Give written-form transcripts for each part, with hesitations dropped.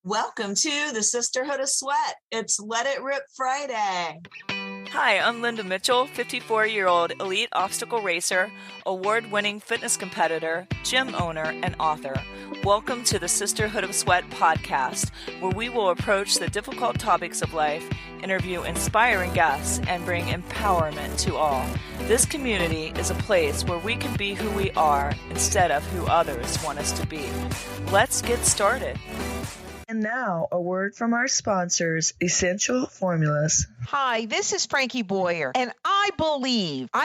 Welcome to the Sisterhood of Sweat. It's Let It Rip Friday. Hi, I'm Linda Mitchell, 54-year-old elite obstacle racer, award-winning fitness competitor, gym owner, and author. Welcome to the Sisterhood of Sweat podcast, where we will approach the difficult topics of life, interview inspiring guests, and bring empowerment to all. This community is a place where we can be who we are instead of who others want us to be. Let's get started. And now, a word from our sponsors, Essential Formulas. Hi, this is Frankie Boyer, and I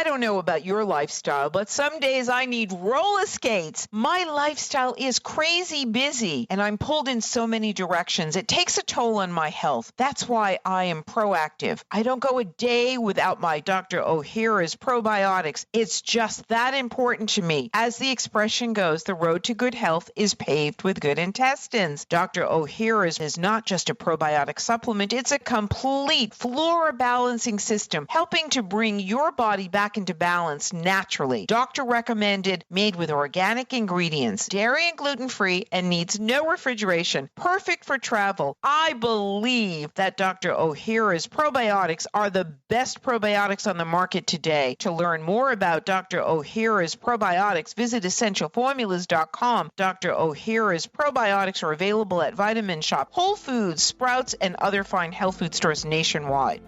don't know about your lifestyle, but some days I need roller skates. My lifestyle is crazy busy, and I'm pulled in so many directions. It takes a toll on my health. That's why I am proactive. I don't go a day without my Dr. O'Hara's probiotics. It's just that important to me. As the expression goes, the road to good health is paved with good intestines. Dr. O'Hara's is not just a probiotic supplement, it's a complete flora balancing system, helping to bring your body back into balance naturally. Doctor recommended, made with organic ingredients, dairy and gluten-free, and needs no refrigeration. Perfect for travel. I believe that Dr. O'Hara's probiotics are the best probiotics on the market today. To learn more about Dr. O'Hara's probiotics, visit essentialformulas.com. Dr. O'Hara's probiotics are available at Vitamin Shop, Whole Foods, Sprouts, and other fine health food stores nationwide.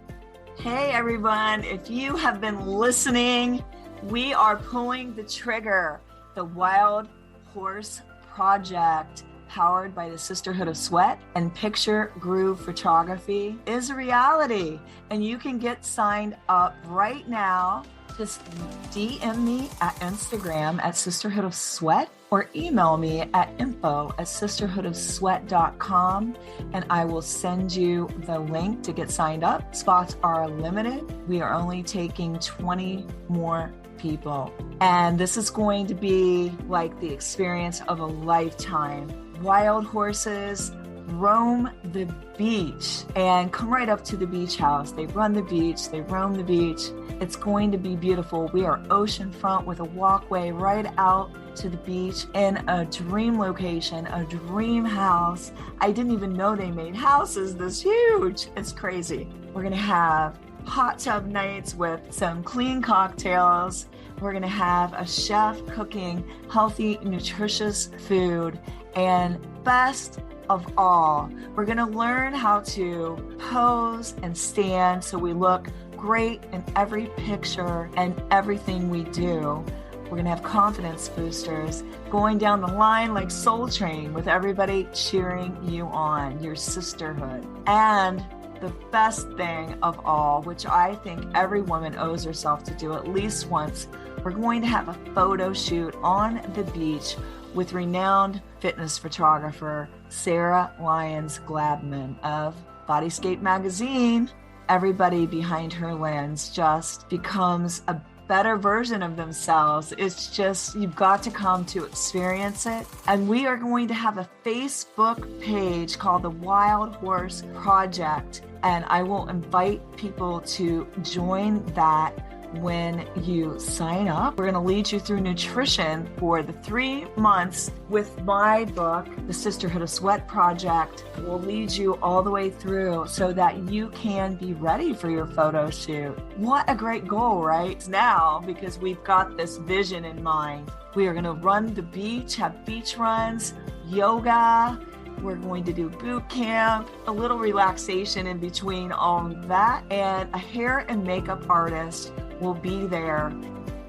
Hey everyone, if you have been listening, we are pulling the trigger. The Wild Horse Project, powered by the Sisterhood of Sweat and Picture Groove Photography, is a reality. And you can get signed up right now. Just DM me at Instagram at Sisterhood of Sweat or email me at info@sisterhoodofsweat.com and I will send you the link to get signed up. Spots are limited. We are only taking 20 more people. And this is going to be like the experience of a lifetime. Wild horses roam the beach and come right up to the beach house. They run the beach, they roam the beach. It's going to be beautiful. We are oceanfront with a walkway right out to the beach in a dream location, a dream house. I didn't even know they made houses this huge. It's crazy. We're going to have hot tub nights with some clean cocktails. We're going to have a chef cooking healthy, nutritious food. And best of all, we're going to learn how to pose and stand so we look great in every picture and everything we do. We're going to have confidence boosters going down the line like Soul Train with everybody cheering you on, your sisterhood. And the best thing of all, which I think every woman owes herself to do at least once, we're going to have a photo shoot on the beach with renowned fitness photographer Sarah Lyons-Glabman of Bodyscape magazine. Everybody behind her lens just becomes a better version of themselves. It's just, you've got to come to experience it. And we are going to have a Facebook page called the Wild Horse Project. And I will invite people to join that when you sign up. We're going to lead you through nutrition for the 3 months with my book, The Sisterhood of Sweat Project. We'll lead you all the way through so that you can be ready for your photo shoot. What a great goal, right? Now, because we've got this vision in mind. We are going to run the beach, have beach runs, yoga. We're going to do boot camp, a little relaxation in between all of that, and a hair and makeup artist will be there.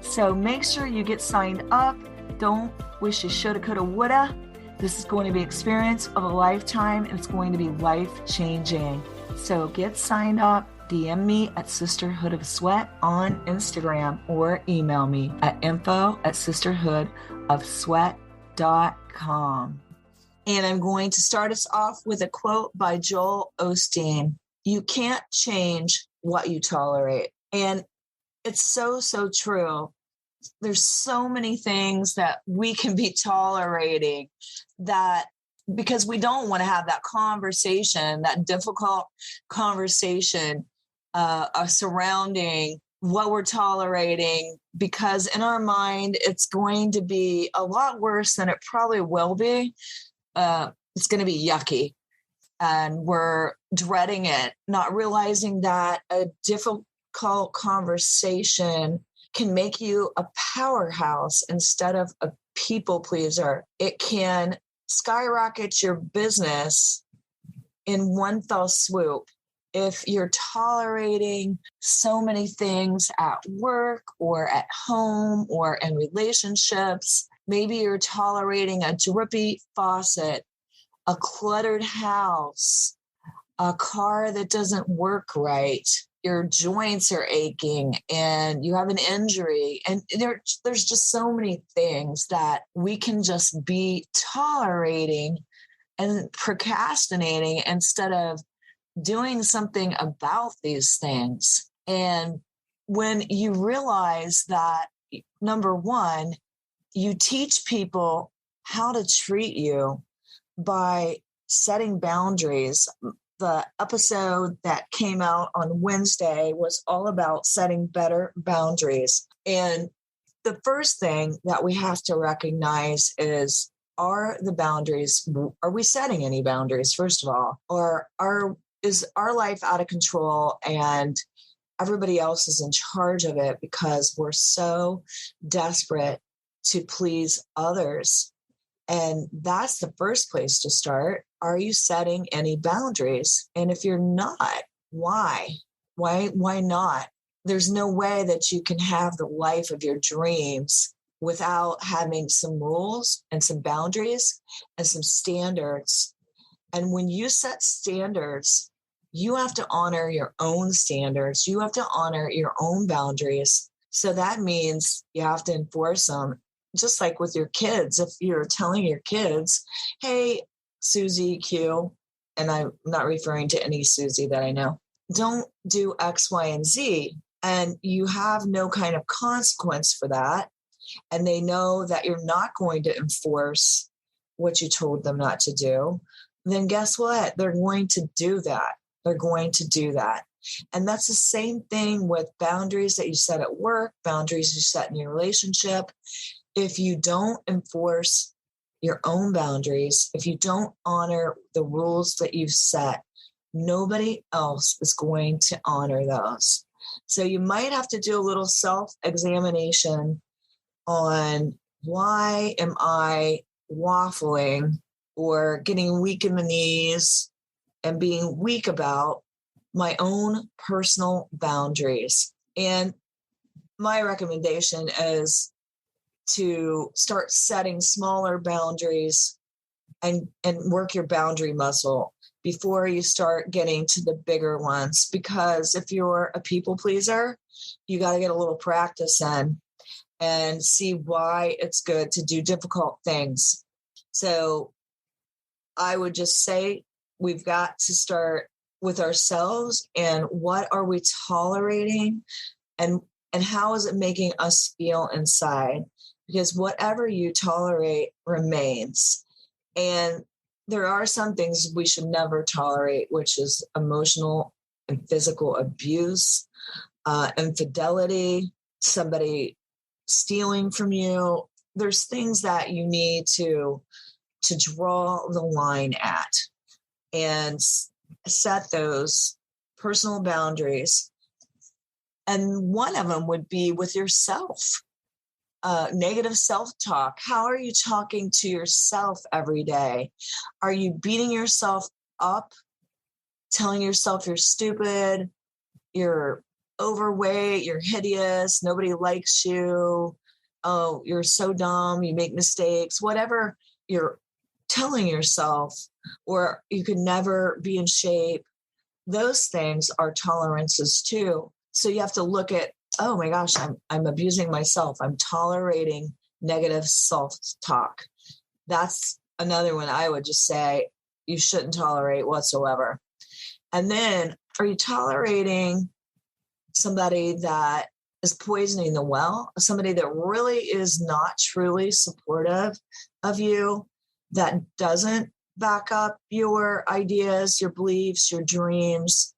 So make sure you get signed up. Don't wish you shoulda, coulda, woulda. This is going to be an experience of a lifetime, and it's going to be life-changing. So get signed up. DM me at Sisterhood of Sweat on Instagram or email me at info@sisterhoodofsweat.com. And I'm going to start us off with a quote by Joel Osteen. You can't change what you tolerate. And it's so, so true. There's so many things that we can be tolerating that because we don't want to have that conversation, that difficult conversation surrounding what we're tolerating, because in our mind, it's going to be a lot worse than it probably will be. It's going to be yucky. and we're dreading it, not realizing that a difficult conversation can make you a powerhouse instead of a people pleaser. It can skyrocket your business in one fell swoop. If you're tolerating so many things at work or at home or in relationships, maybe you're tolerating a drippy faucet, a cluttered house, a car that doesn't work right, your joints are aching and you have an injury. And there's just so many things that we can just be tolerating and procrastinating instead of doing something about these things. And when you realize that, number one, you teach people how to treat you by setting boundaries. The episode that came out on Wednesday was all about setting better boundaries. And the first thing that we have to recognize is, are we setting any boundaries, first of all? Or is our life out of control and everybody else is in charge of it because we're so desperate to please others? And that's the first place to start. Are you setting any boundaries? And if you're not, why? Why not? There's no way that you can have the life of your dreams without having some rules and some boundaries and some standards. And when you set standards, you have to honor your own standards. You have to honor your own boundaries. So that means you have to enforce them. Just like with your kids, if you're telling your kids, hey, Susie Q, and I'm not referring to any Susie that I know, don't do X, Y, and Z, and you have no kind of consequence for that, and they know that you're not going to enforce what you told them not to do, then guess what? They're going to do that. They're going to do that. And that's the same thing with boundaries that you set at work, boundaries you set in your relationship. If you don't enforce your own boundaries, if you don't honor the rules that you've set, nobody else is going to honor those. So you might have to do a little self-examination on, why am I waffling or getting weak in the knees and being weak about my own personal boundaries? And my recommendation is to start setting smaller boundaries and work your boundary muscle before you start getting to the bigger ones. Because if you're a people pleaser, you got to get a little practice in and see why it's good to do difficult things. So I would just say we've got to start with ourselves and what are we tolerating and how is it making us feel inside? Because whatever you tolerate remains. And there are some things we should never tolerate, which is emotional and physical abuse, infidelity, somebody stealing from you. There's things that you need to draw the line at and set those personal boundaries. And one of them would be with yourself. Negative self-talk. How are you talking to yourself every day? Are you beating yourself up, telling yourself you're stupid, you're overweight, you're hideous, nobody likes you, oh, you're so dumb, you make mistakes, whatever you're telling yourself, or you could never be in shape? Those things are tolerances too. So you have to look at, oh my gosh, I'm abusing myself. I'm tolerating negative self-talk. That's another one I would just say you shouldn't tolerate whatsoever. And then, are you tolerating somebody that is poisoning the well? Somebody that really is not truly supportive of you, that doesn't back up your ideas, your beliefs, your dreams,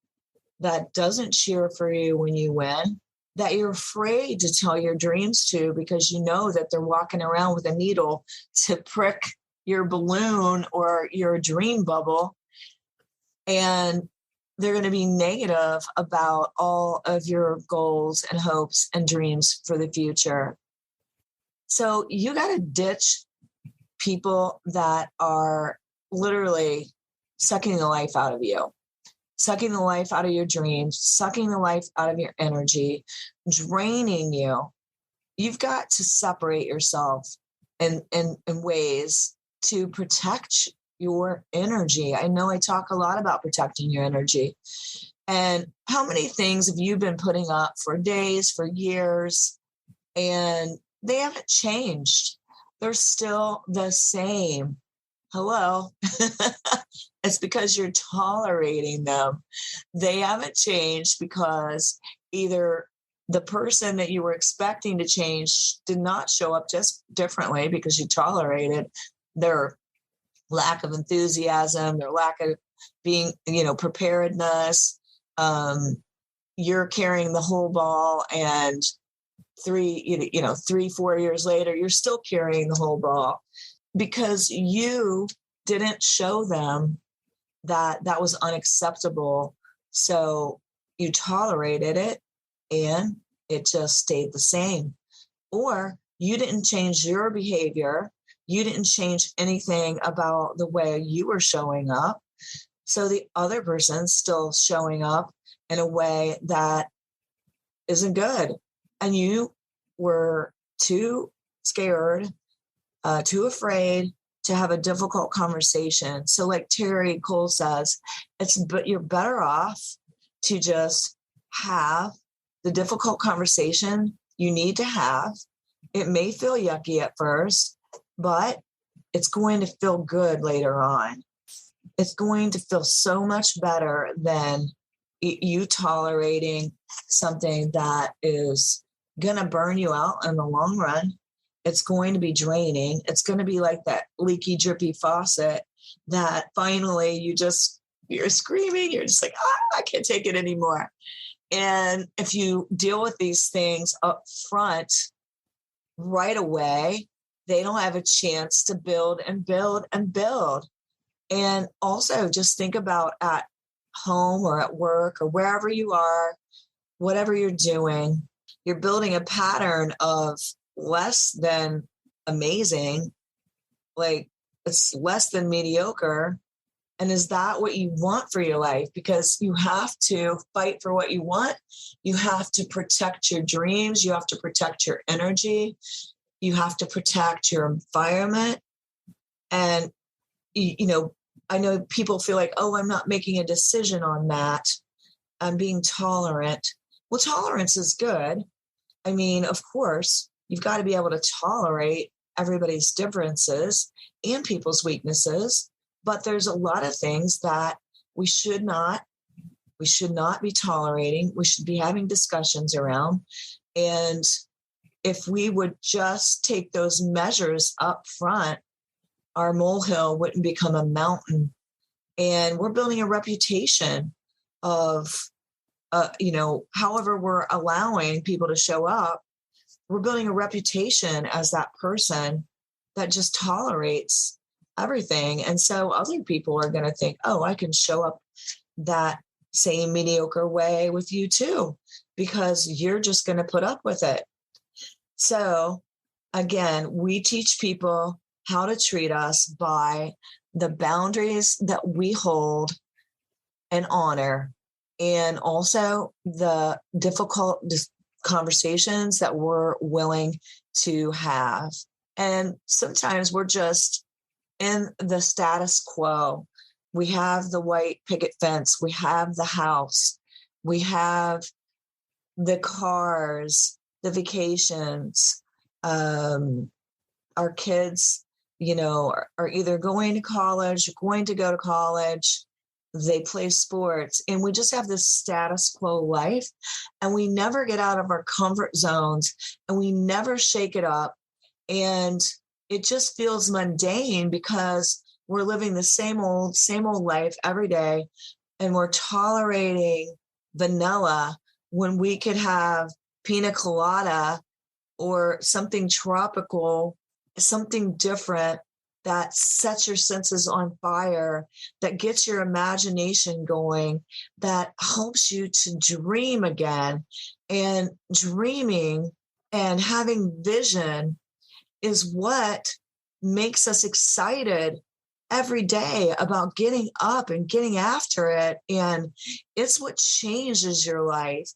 that doesn't cheer for you when you win, that you're afraid to tell your dreams to because you know that they're walking around with a needle to prick your balloon or your dream bubble. And they're going to be negative about all of your goals and hopes and dreams for the future. So you got to ditch people that are literally sucking the life out of you, sucking the life out of your dreams, sucking the life out of your energy, draining you. You've got to separate yourself in ways to protect your energy. I know I talk a lot about protecting your energy. And how many things have you been putting up for days, for years, and they haven't changed? They're still the same. Hello. It's because you're tolerating them. They haven't changed because either the person that you were expecting to change did not show up just differently because you tolerated their lack of enthusiasm, their lack of being, preparedness. You're carrying the whole ball, and 3-4 years later, you're still carrying the whole ball because you didn't show them that was unacceptable. So you tolerated it and it just stayed the same. Or you didn't change your behavior. You didn't change anything about the way you were showing up. So the other person's still showing up in a way that isn't good. And you were too scared, too afraid to have a difficult conversation. So like Terry Cole says, but you're better off to just have the difficult conversation you need to have. It may feel yucky at first, but it's going to feel good later on. It's going to feel so much better than you tolerating something that is going to burn you out in the long run. It's going to be draining. It's going to be like that leaky, drippy faucet that finally you're screaming. You're just like, I can't take it anymore. And if you deal with these things up front right away, they don't have a chance to build and build and build. And also just think about at home or at work or wherever you are, whatever you're doing, you're building a pattern of less than amazing, like it's less than mediocre. And is that what you want for your life? Because you have to fight for what you want. You have to protect your dreams. You have to protect your energy. You have to protect your environment. And, I know people feel like, oh, I'm not making a decision on that. I'm being tolerant. Well, tolerance is good. I mean, of course, you've got to be able to tolerate everybody's differences and people's weaknesses. But there's a lot of things that we should not be tolerating. We should be having discussions around. And if we would just take those measures up front, our molehill wouldn't become a mountain. And we're building a reputation of, however we're allowing people to show up, we're building a reputation as that person that just tolerates everything. And so other people are going to think, oh, I can show up that same mediocre way with you too, because you're just going to put up with it. So again, we teach people how to treat us by the boundaries that we hold and honor, and also the difficult conversations that we're willing to have. And sometimes we're just in the status quo. We have the white picket fence. We have the house. We have the cars, the vacations. Our kids, are either going to college, going to go to college. They play sports, and we just have this status quo life, and we never get out of our comfort zones, and we never shake it up. And it just feels mundane because we're living the same old life every day, and we're tolerating vanilla when we could have pina colada or something tropical, something different that sets your senses on fire, that gets your imagination going, that helps you to dream again. And dreaming and having vision is what makes us excited every day about getting up and getting after it. And it's what changes your life.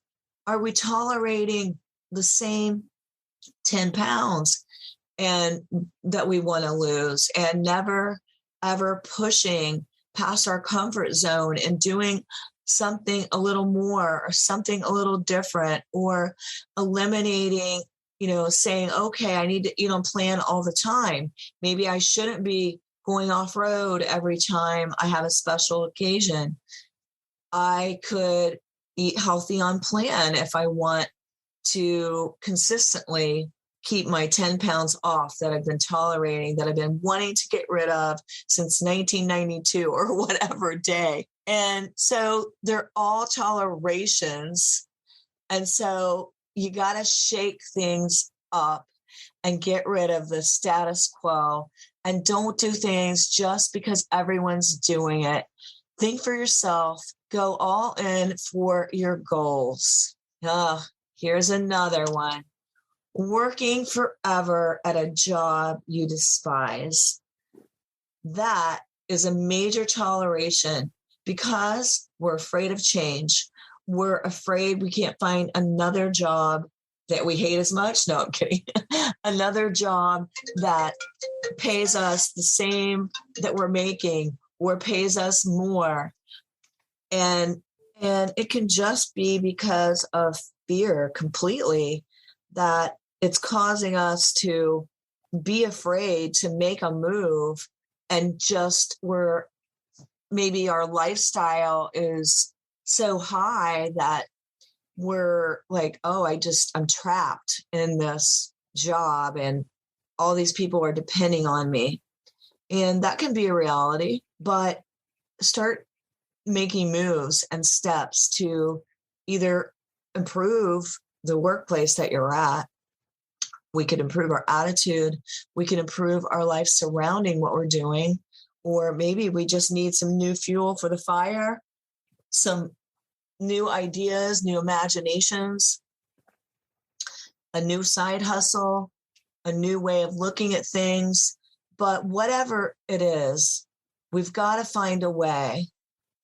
Are we tolerating the same 10 pounds and that we want to lose, and never ever pushing past our comfort zone and doing something a little more or something a little different, or eliminating, saying, okay, I need to eat on plan all the time. Maybe I shouldn't be going off road every time I have a special occasion. I could eat healthy on plan if I want to consistently keep my 10 pounds off that I've been tolerating, that I've been wanting to get rid of since 1992 or whatever day. And so they're all tolerations. And so you got to shake things up and get rid of the status quo, and don't do things just because everyone's doing it. Think for yourself, go all in for your goals. Here's another one. Working forever at a job you despise. That is a major toleration because we're afraid of change. We're afraid we can't find another job that we hate as much. No, I'm kidding. Another job that pays us the same that we're making or pays us more. And it can just be because of fear completely, that it's causing us to be afraid to make a move, and just where maybe our lifestyle is so high that we're like, oh, I'm trapped in this job and all these people are depending on me. And that can be a reality, but start making moves and steps to either improve the workplace that you're at. We could improve our attitude. We can improve our life surrounding what we're doing. Or maybe we just need some new fuel for the fire, some new ideas, new imaginations, a new side hustle, a new way of looking at things. But whatever it is, we've got to find a way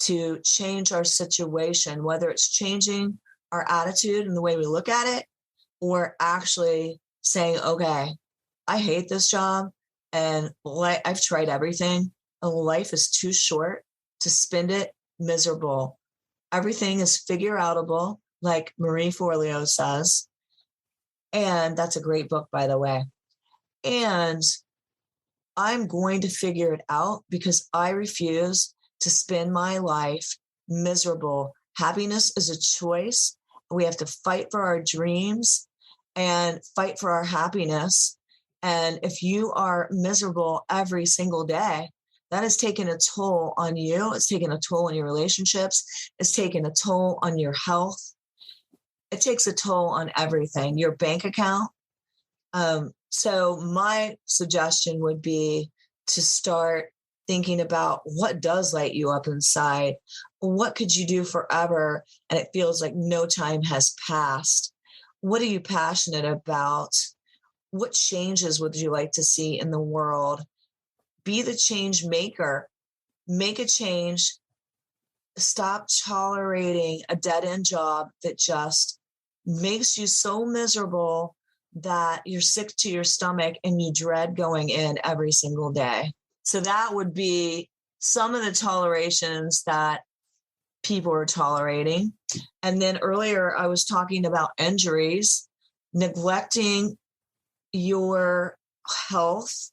to change our situation, whether it's changing our attitude and the way we look at it, or actually saying, okay, I hate this job and I've tried everything, and life is too short to spend it miserable. Everything is figure outable, like Marie Forleo says. And that's a great book, by the way. And I'm going to figure it out because I refuse to spend my life miserable. Happiness is a choice. We have to fight for our dreams and fight for our happiness. And if you are miserable every single day, that has taken a toll on you. It's taken a toll on your relationships. It's taken a toll on your health. It takes a toll on everything, your bank account. So my suggestion would be to start thinking about what does light you up inside. What could you do forever and it feels like no time has passed? What are you passionate about? What changes would you like to see in the world? Be the change maker. Make a change. Stop tolerating a dead-end job that just makes you so miserable that you're sick to your stomach and you dread going in every single day. So that would be some of the tolerations that people are tolerating. And then earlier I was talking about injuries, neglecting your health,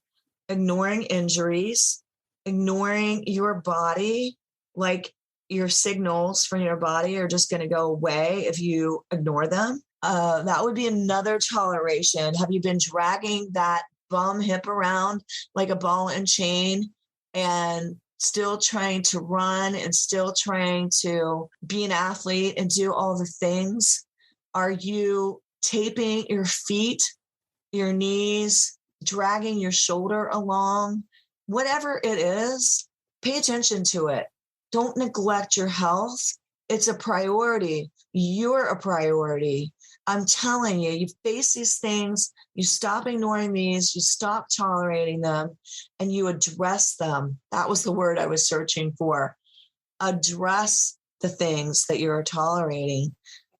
ignoring injuries, ignoring your body, like your signals from your body are just going to go away if you ignore them. That would be another toleration. Have you been dragging that bum hip around like a ball and chain and still trying to run and still trying to be an athlete and do all the things? Are you taping your feet, your knees, dragging your shoulder along whatever it is, pay attention to it. Don't neglect your health. It's a priority. You're a priority. I'm telling you, you face these things, you stop ignoring these, you stop tolerating them, and you address them. That was the word I was searching for. Address the things that you're tolerating.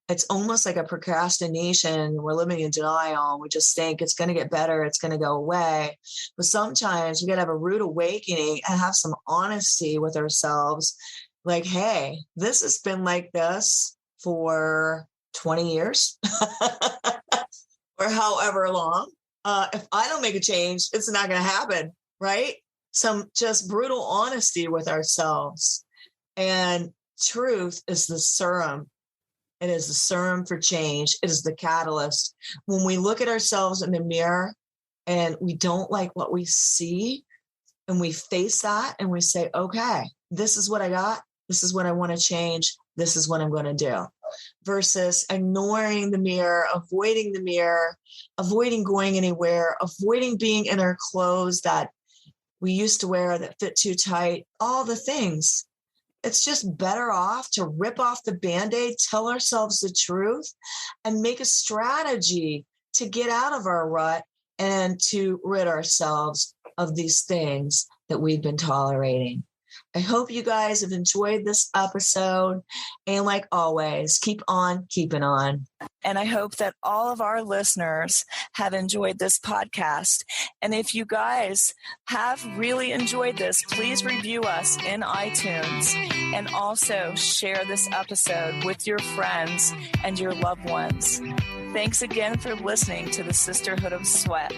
It's almost like a procrastination. We're living in denial. We just think it's going to get better. It's going to go away. But sometimes we got to have a rude awakening and have some honesty with ourselves. Like, hey, this has been like this for 20 years or however long. If I don't make a change, it's not going to happen, right? Some just brutal honesty with ourselves. And truth is the serum. It is the serum for change. It is the catalyst. When we look at ourselves in the mirror and we don't like what we see, and we face that and we say, okay, this is what I got. This is what I want to change. This is what I'm going to do. Versus ignoring the mirror, avoiding going anywhere, avoiding being in our clothes that we used to wear that fit too tight, all the things. It's just better off to rip off the Band-Aid, tell ourselves the truth, and make a strategy to get out of our rut and to rid ourselves of these things that we've been tolerating. I hope you guys have enjoyed this episode. And like always, keep on keeping on. And I hope that all of our listeners have enjoyed this podcast. And if you guys have really enjoyed this, please review us in iTunes and also share this episode with your friends and your loved ones. Thanks again for listening to the Sisterhood of Sweat.